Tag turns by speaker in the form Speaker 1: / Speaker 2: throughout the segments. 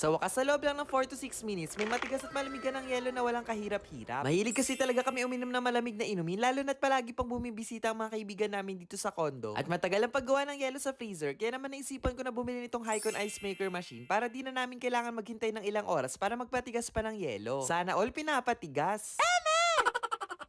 Speaker 1: Sa wakas, sa loob lang ng 4 to 6 minutes, may matigas at malamigan ng yelo na walang kahirap-hirap. Mahilig kasi talaga kami uminom ng malamig na inumin, lalo na't palagi pang bumibisita ang mga kaibigan namin dito sa kondo. At matagal ang paggawa ng yelo sa freezer, kaya naman naisipan ko na bumili nitong Hycon Ice Maker Machine para di na namin kailangan maghintay ng ilang oras para magpatigas pa ng yelo. Sana all pinapatigas.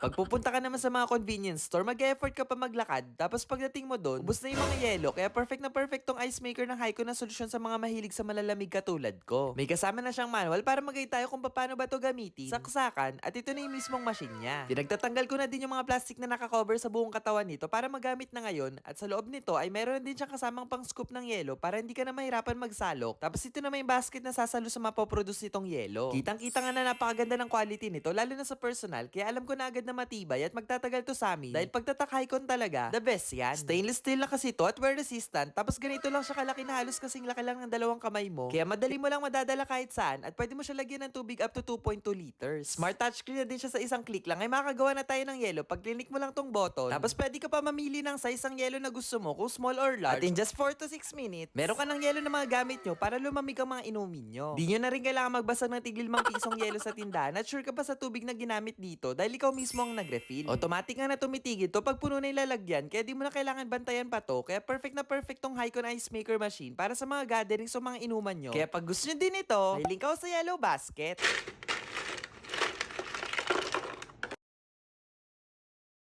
Speaker 1: Pag pupunta ka naman sa mga convenience store, mag-effort ka pa maglakad, tapos pagdating mo doon, ubos na yung mga yelo, kaya perfect na perfect tong ice maker ng Hyco na solusyon sa mga mahilig sa malalamig katulad ko. May kasama na siyang manual para mag-guide tayo kung paano ba to gamitin, saksakan, at ito na yung mismong machine niya. Pinagtatanggal ko na din yung mga plastic na nakakover sa buong katawan nito para magamit na ngayon, at sa loob nito ay meron din siyang kasamang pang scoop ng yelo para hindi ka na mahirapan magsalok. Tapos ito na may basket na sasalo sa mapoproduce nitong yelo. Kitang-kita nga na napakaganda ng quality nito, lalo na sa personal, kaya alam ko na agad na matibay at magtatagal to sa amin. Dahil pagtatak-Hycon talaga, the best yan. Stainless steel na kasi to at wear resistant, tapos ganito lang siya kalaki na halos kasing laki lang ng dalawang kamay mo. Kaya madali mo lang madadala kahit saan at pwede mo siya lagyan ng tubig up to 2.2 liters. Smart touchscreen na din siya sa isang click lang ay makagawa na tayo ng yelo pag clinic mo lang tong button. Tapos pwede ka pa mamili ng size ng yelo na gusto mo kung small or large. At in just 4 to 6 minutes, meron ka ng yelo na mga gamit nyo para lumamig ang mga inumin nyo. Di nyo na rin kailangan magbasag ng tigil mang pisong yelo sa tindahan at sure ka pa sa tubig na ginamit dito dahil ikaw mismo ang nagrefill. Automatic nga na tumitigil to pag puno na yung lalagyan, kaya di mo na kailangan bantayan pa to. Kaya perfect tong Hycon Ice Maker Machine para sa mga gatherings o mga inuman nyo. Kaya pag gusto nyo din ito, may link ako sa yellow basket.